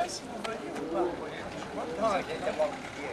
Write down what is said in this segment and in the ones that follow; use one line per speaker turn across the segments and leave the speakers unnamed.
si vous veniez ou pas?
Non, il était pas oublié.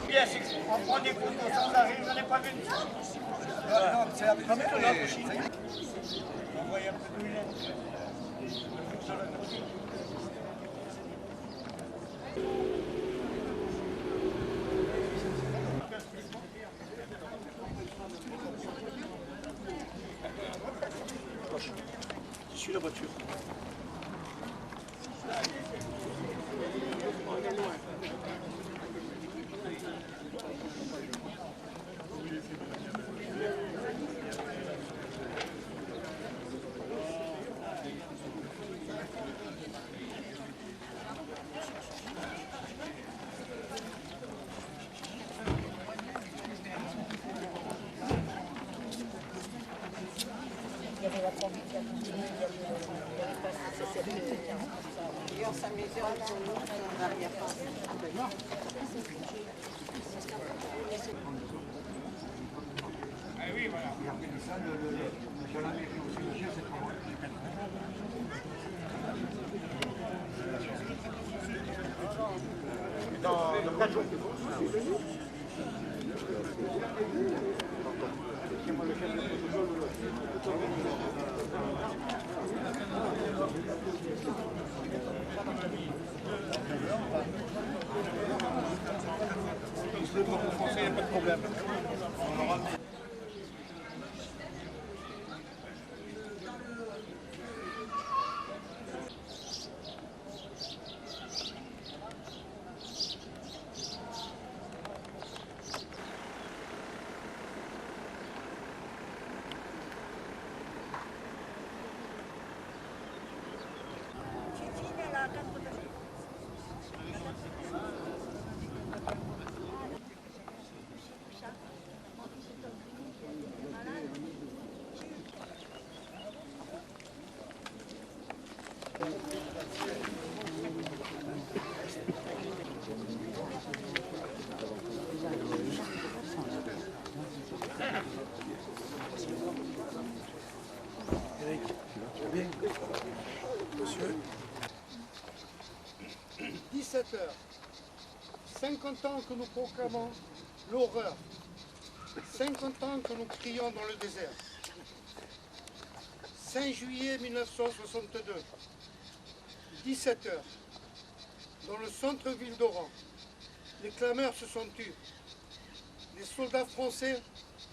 Bien, c'est qu'on prend des photos sans arrêt, j'en ai pas vu une seule.
Non, c'est la première fois.
On voyait un peu d'où il est.
Je suis la voiture.
On s'amusait en arrière-plan.
Ah oui, voilà.
Regardez ça, monsieur la mairie aussi, monsieur, c'est trop bon.
Dans 4 jours.
Le drapeau français, il n'y a pas de problème. Eric, tu vas bien? Monsieur?
17 heures. 50 ans que nous proclamons l'horreur. 50 ans que nous crions dans le désert. 5 juillet 1962. 17 heures. Dans le centre-ville d'Oran, les clameurs se sont tus. Les soldats français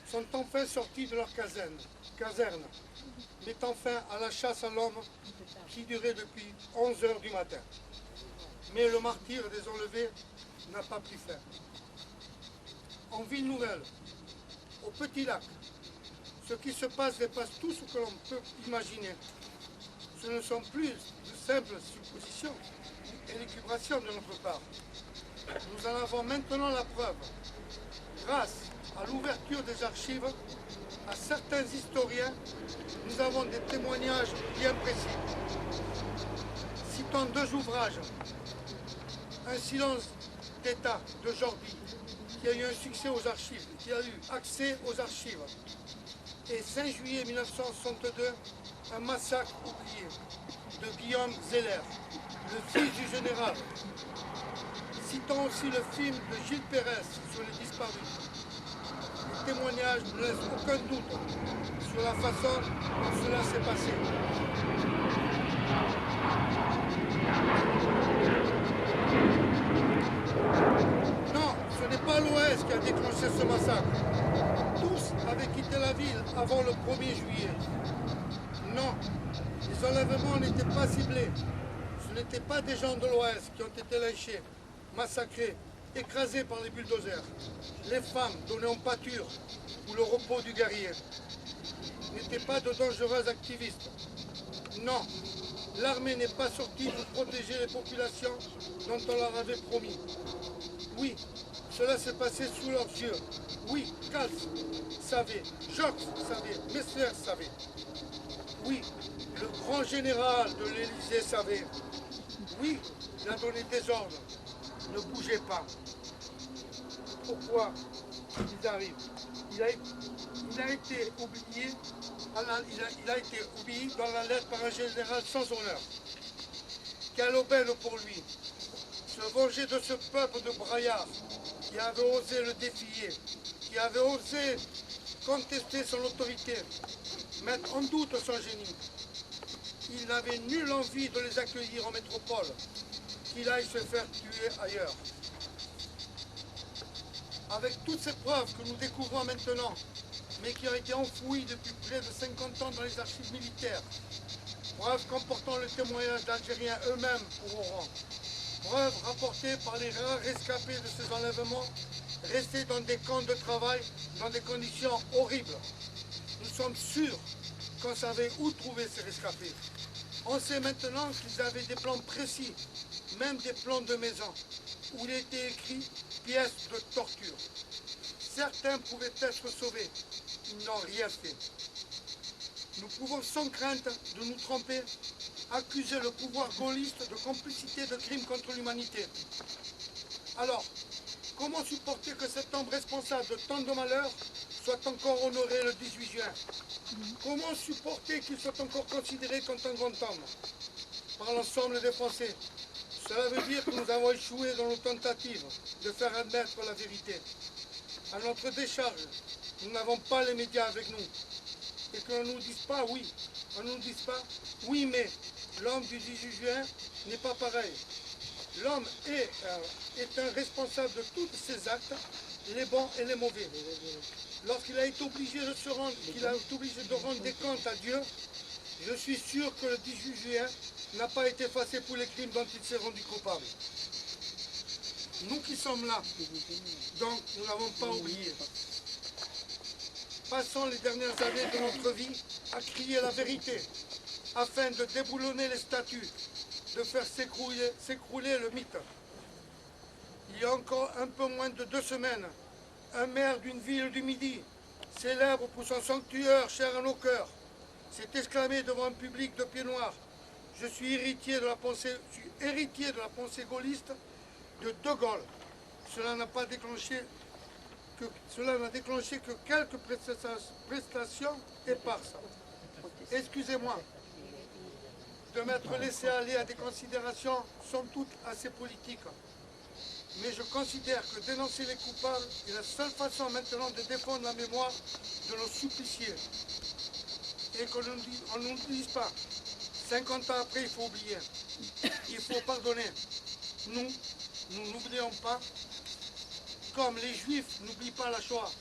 sont enfin sortis de leur caserne, mettant fin à la chasse à l'homme qui durait depuis 11 heures du matin. Mais le martyre des enlevés n'a pas pris fin. En ville nouvelle, au Petit Lac, ce qui se passe dépasse tout ce que l'on peut imaginer. Ce ne sont plus de simples suppositions et l'écubration de notre part. Nous en avons maintenant la preuve. Grâce à l'ouverture des archives, à certains historiens, nous avons des témoignages bien précis. Citons 2 ouvrages. Un silence d'État de Jordi, qui a eu un succès aux archives, qui a eu accès aux archives. Et 5 juillet 1962, un massacre oublié de Guillaume Zeller, le fils du général. Citons aussi le film de Gilles Pérez sur les disparus. Les témoignages ne laissent aucun doute sur la façon dont cela s'est passé. Non, ce n'est pas l'OS qui a déclenché ce massacre. Tous avaient quitté la ville avant le 1er juillet. Non, les enlèvements n'étaient pas ciblés. Ce n'étaient pas des gens de l'OS qui ont été lynchés, massacrés, écrasés par les bulldozers. Les femmes données en pâture ou le repos du guerrier n'étaient pas de dangereux activistes. Non, l'armée n'est pas sortie pour protéger les populations dont on leur avait promis. Oui, cela s'est passé sous leurs yeux. Oui, Kals savait, Jox savait, Messler savait. Oui, le grand général de l'Élysée savait. Oui, il a donné des ordres. Ne bougez pas. Pourquoi ils arrivent. Il a été oublié, il a été oublié dans la lettre par un général sans honneur. Quelle aubaine pour lui! Se venger de ce peuple de braillards qui avait osé le défier, qui avait osé contester son autorité, mettre en doute son génie. Il n'avait nulle envie de les accueillir en métropole, qu'il aille se faire tuer ailleurs. Avec toutes ces preuves que nous découvrons maintenant, mais qui ont été enfouies depuis près de 50 ans dans les archives militaires, preuves comportant le témoignage d'Algériens eux-mêmes pour Oran, preuves rapportées par les rares rescapés de ces enlèvements, restés dans des camps de travail dans des conditions horribles. Nous sommes sûrs qu'on savait où trouver ces rescapés. On sait maintenant qu'ils avaient des plans précis, même des plans de maison, où il était écrit « pièces de torture ». Certains pouvaient être sauvés, ils n'ont rien fait. Nous pouvons sans crainte de nous tromper accuser le pouvoir gaulliste de complicité de crimes contre l'humanité. Alors, comment supporter que cet homme responsable de tant de malheurs soit encore honoré le 18 juin? Comment supporter qu'il soit encore considéré comme un grand homme par l'ensemble des Français? Cela veut dire que nous avons échoué dans nos tentatives de faire admettre la vérité. À notre décharge, nous n'avons pas les médias avec nous. Et qu'on ne nous dise pas oui. On ne nous dise pas oui, mais l'homme du 18 juin n'est pas pareil. L'homme est un responsable de tous ses actes, les bons et les mauvais. Lorsqu'il a été obligé de se rendre, qu'il a été obligé de rendre des comptes à Dieu, je suis sûr que le 18 juin n'a pas été effacé pour les crimes dont il s'est rendu coupable. Nous qui sommes là, donc nous n'avons pas oublié. Passons les dernières années de notre vie à crier la vérité, afin de déboulonner les statues, de faire s'écrouler le mythe. Il y a encore un peu moins de 2 semaines, un maire d'une ville du Midi, célèbre pour son sanctuaire cher à nos cœurs, s'est exclamé devant un public de pieds noirs: je suis héritier de la pensée gaulliste de De Gaulle. Cela n'a déclenché que quelques prestations éparses. Excusez-moi de m'être laissé aller à des considérations somme toute assez politiques. Mais je considère que dénoncer les coupables est la seule façon maintenant de défendre la mémoire de nos suppliciés. Et qu'on ne nous dise pas, 50 ans après, il faut oublier. Il faut pardonner. Nous n'oublions pas, comme les Juifs n'oublient pas la Shoah,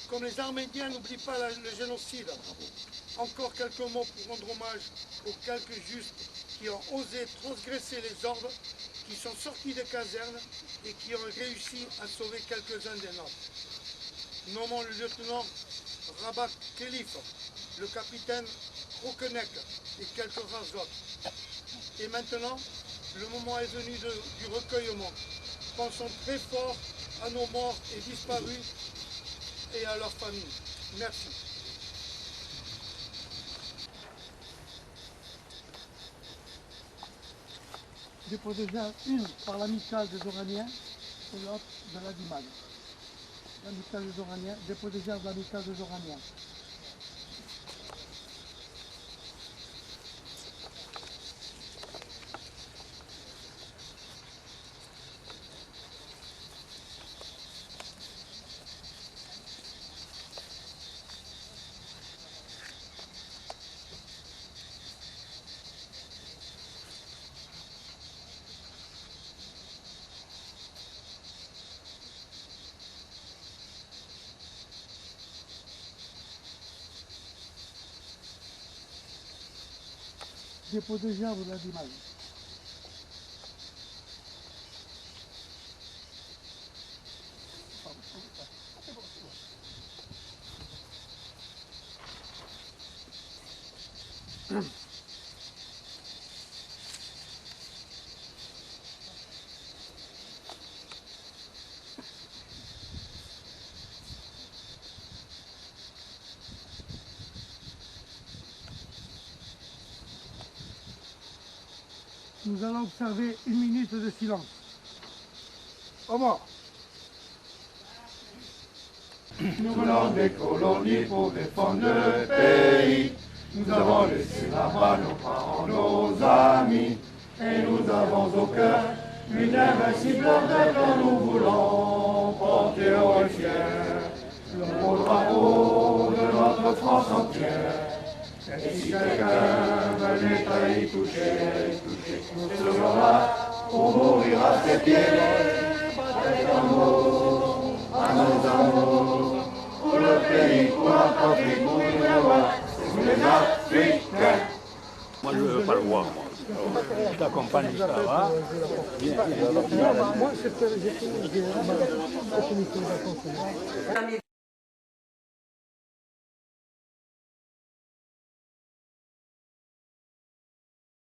comme les Arméniens n'oublient pas le génocide. Encore quelques mots pour rendre hommage aux quelques justes qui ont osé transgresser les ordres, qui sont sortis des casernes et qui ont réussi à sauver quelques-uns des nôtres. Nommons le lieutenant Rabat Khelif, le capitaine Krokenek et quelques rares autres. Et maintenant, le moment est venu du recueillement. Pensons très fort à nos morts et disparus et à leurs familles. Merci.
Déposé déjà une par l'amicale des Oraniens et l'autre de la Dimag. L'amicale des Oraniens, déposé déjà de l'amicale des Oraniens. Dépôt de gerbe de la Dimag. Nous allons observer 1 minute de silence. Au revoir.
Nous venons des colonies pour défendre le pays. Nous avons laissé là-bas nos parents, nos amis. Et nous avons au cœur une invincible ardeur dont nous voulons porter haut et fier le beau drapeau de notre France entière. Et si quelqu'un venait à y toucher, nous serions là pour mourir à ses pieds. Des amours, à nos amours, pour le pays, pour la patrie, pour les rois, pour les Africains.
Moi, je ne veux pas le voir, moi. Je t'accompagne jusqu'à là.
Moi, j'ai fait une vacances.